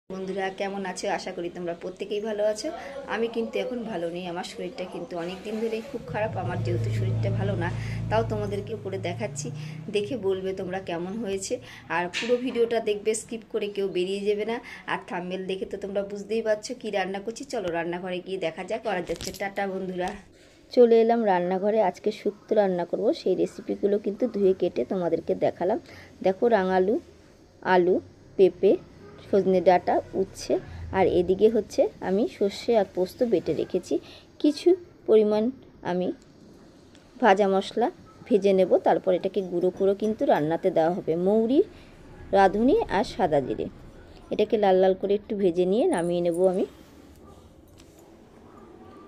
বন্ধুরা কেমন আছো? আশা করি তোমরা প্রত্যেকেই ভালো আছো। আমি কিন্তু এখন ভালো নেই, আমার শরীরটা কিন্তু অনেক দিন ধরেই খুব খারাপ। আমার যেহেতু শরীরটা ভালো না, তাও তোমাদেরকে করে দেখাচ্ছি, দেখে বলবে তোমরা কেমন হয়েছে। আর পুরো ভিডিওটা দেখবে, স্কিপ করে কেউ বেরিয়ে যাবে না। আর থাম্বনেল দেখে তো তোমরা বুঝতেই পারছো কি রান্না করছি। চলো রান্নাঘরে গিয়ে দেখা যাক করা যাচ্ছে। টাটা বন্ধুরা, চলে এলাম রান্নাঘরে। আজকে শুক্তো রান্না করব, সেই রেসিপিগুলো কিন্তু ধুয়ে কেটে তোমাদেরকে দেখালাম। দেখো, রাঙালু, আলু, পেঁপে, সজনে ডাঁটা, উচ্ছে, আর এদিকে হচ্ছে আমি সর্ষে আর পোস্ত বেটে রেখেছি। কিছু পরিমাণ আমি ভাজা মশলা ভেজে নেব, তারপর এটাকে গুঁড়ো করে কিন্তু রান্নাতে দেওয়া হবে। মৌরি, রাঁধুনি আর সাদা জিরে, এটাকে লাল লাল করে একটু ভেজে নিয়ে নামিয়ে নেব আমি।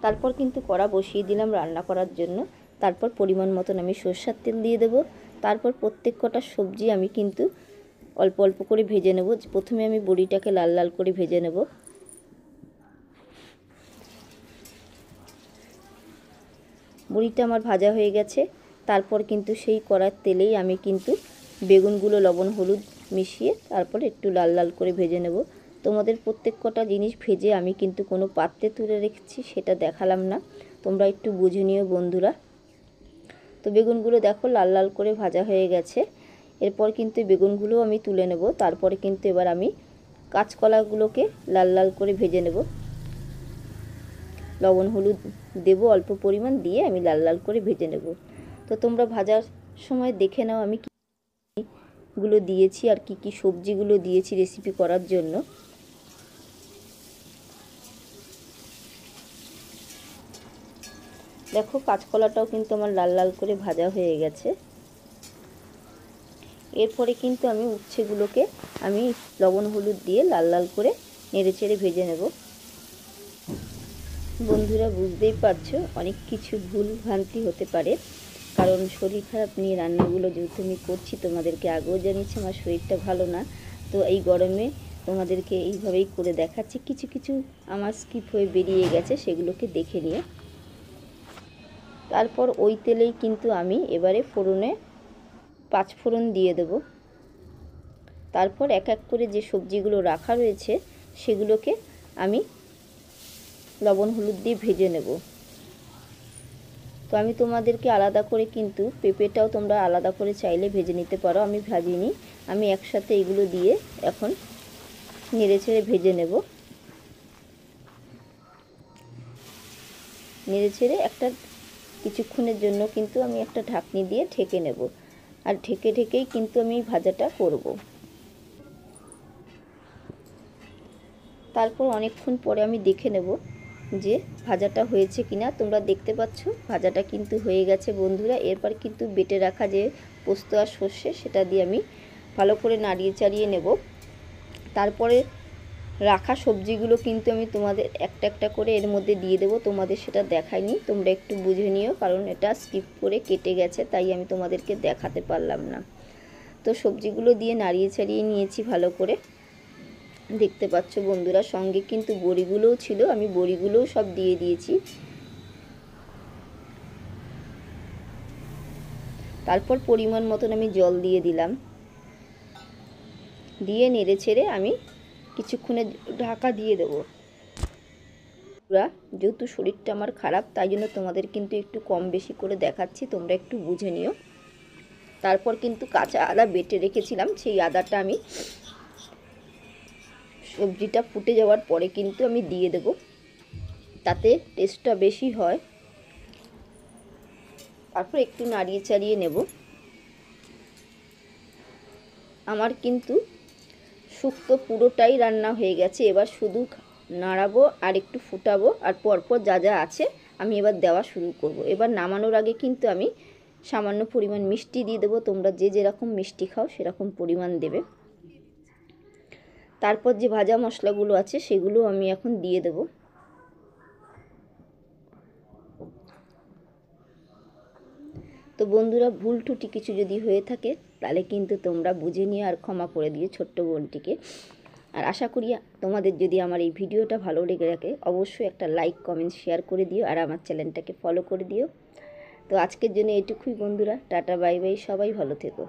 তারপর কিন্তু কড়া বসিয়ে দিলাম রান্না করার জন্য। তারপর পরিমাণ মতন আমি সরষের তেল দিয়ে দেব। তারপর প্রত্যেক কটা সবজি আমি কিন্তু অল্প অল্প করে ভেজে নেব। প্রথমে আমি বড়িটাকে লাল লাল করে ভেজে নেব। বড়িটা আমার ভাজা হয়ে গেছে। তারপর কিন্তু সেই কড়ার তেলেই আমি কিন্তু বেগুনগুলো লবণ হলুদ মিশিয়ে তারপর একটু লাল লাল করে ভেজে নেব। তোমাদের প্রত্যেক কটা জিনিস ভেজে আমি কিন্তু কোনো পাত্রে তুলে রেখেছি, সেটা দেখালাম না, তোমরা একটু বুঝে নিও বন্ধুরা। তো বেগুনগুলো দেখো লাল লাল করে ভাজা হয়ে গেছে। এরপর কিন্তু বেগুনগুলো আমি তুলে নেব। তারপরে কিন্তু এবার আমি কাঁচকলাগুলোকে লাল লাল করে ভেজে নেব। লবণ হলুদ দেব অল্প পরিমাণ, দিয়ে আমি লাল লাল করে ভেজে নেব। তো তোমরা ভাজার সময় দেখে নাও আমি কীগুলো দিয়েছি আর কি কি সবজিগুলো দিয়েছি রেসিপি করার জন্য। দেখো, কাঁচকলাটাও কিন্তু আমার লাল লাল করে ভাজা হয়ে গেছে। এরপরে কিন্তু আমি উচ্ছেগুলোকে আমি লবণ হলুদ দিয়ে লাল লাল করে নেড়ে চেড়ে ভেজে নেব। বন্ধুরা বুঝতেই পারছো অনেক কিছু ভুল ভ্রান্তি হতে পারে, কারণ শরীর খারাপ নিয়ে রান্নাগুলো যেহেতু আমি করছি, তোমাদেরকে আগেও জানিয়েছি আমার শরীরটা ভালো না। তো এই গরমে তোমাদেরকে এইভাবেই করে দেখাচ্ছি। কিছু কিছু আমার স্কিপ হয়ে বেরিয়ে গেছে, সেগুলোকে দেখে নিয়ে তারপর ওই তেলেই কিন্তু আমি এবারে ফোড়নে 5 ফোড়ন দিয়ে দেব। তারপর এক এক করে যে সবজিগুলো রাখা রয়েছে সেগুলোকে আমি লবণ হলুদ দিয়ে ভেজে নেব। তো আমি তোমাদেরকে আলাদা করে কিন্তু পেঁপেটাও তোমরা আলাদা করে চাইলে ভেজে নিতে পারো, আমি ভাজিনি। আমি একসাথে এগুলো দিয়ে এখন নেড়ে চেড়ে ভেজে নেব। নেড়ে চেড়ে একটা কিছুক্ষণের জন্য কিন্তু আমি একটা ঢাকনি দিয়ে ঢেকে নেব। আর ঢেকে ঢেকেই কিন্তু আমি ভাজাটা করব। তারপর অনেকক্ষণ পরে আমি দেখে নেব যে ভাজাটা হয়েছে কিনা। তোমরা দেখতে পাচ্ছ ভাজাটা কিন্তু হয়ে গেছে বন্ধুরা। এরপর কিন্তু বেটে রাখা যে পোস্ত আর সর্ষে, সেটা দিয়ে আমি ভালো করে নাড়িয়ে চাড়িয়ে নেব। তারপরে রাখা সবজিগুলো কিন্তু আমি তোমাদের একটা একটা করে এর মধ্যে দিয়ে দেবো। তোমাদের সেটা দেখাইনি, তোমরা একটু বুঝে নিও, কারণ এটা স্কিপ করে কেটে গেছে, তাই আমি তোমাদেরকে দেখাতে পারলাম না। তো সবজিগুলো দিয়ে নাড়িয়ে চাড়িয়ে নিয়েছি ভালো করে। দেখতে পাচ্ছ বন্ধুরা, সঙ্গে কিন্তু বড়িগুলোও ছিল, আমি বড়িগুলোও সব দিয়ে দিয়েছি। তারপর পরিমাণ মতন আমি জল দিয়ে দিলাম, দিয়ে নেড়ে ছেড়ে আমি কিছুক্ষণের ঢাকা দিয়ে দেবো। যেহেতু শরীরটা আমার খারাপ, তাই জন্য তোমাদের কিন্তু একটু কম বেশি করে দেখাচ্ছি, তোমরা একটু বুঝে নিও। তারপর কিন্তু কাঁচা আদা বেটে রেখেছিলাম, সেই আদাটা আমি সবজিটা ফুটে যাওয়ার পরে কিন্তু আমি দিয়ে দেব, তাতে টেস্টটা বেশি হয়। তারপর একটু নাড়িয়ে চাড়িয়ে নেব। আমার কিন্তু শুক্তো পুরোটাই রান্না হয়ে গেছে। এবার শুধু নাড়াবো আর একটু ফুটাবো, আর পরপর যা যা আছে আমি এবার দেওয়া শুরু করব। এবার নামানোর আগে কিন্তু আমি সামান্য পরিমাণ মিষ্টি দিয়ে দেবো। তোমরা যে যেরকম মিষ্টি খাও সেরকম পরিমাণ দেবে। তারপর যে ভাজা মশলাগুলো আছে সেগুলো আমি এখন দিয়ে দেব। তো বন্ধুরা, ভুল ত্রুটি কিছু যদি হয়ে থাকে তাহলে কিন্তু তোমরা বুঝে নিয়ে আর ক্ষমা করে দিও ছোট্ট বোনটিকে। আর আশা করি তোমাদের যদি আমার এই ভিডিওটা ভালো লেগে থাকে, অবশ্যই একটা লাইক কমেন্ট শেয়ার করে দিও, আর আমার চ্যানেলটাকে ফলো করে দিও। তো আজকের জন্য এটুকুই বন্ধুরা, টাটা বাই বাই, সবাই ভালো থেকো।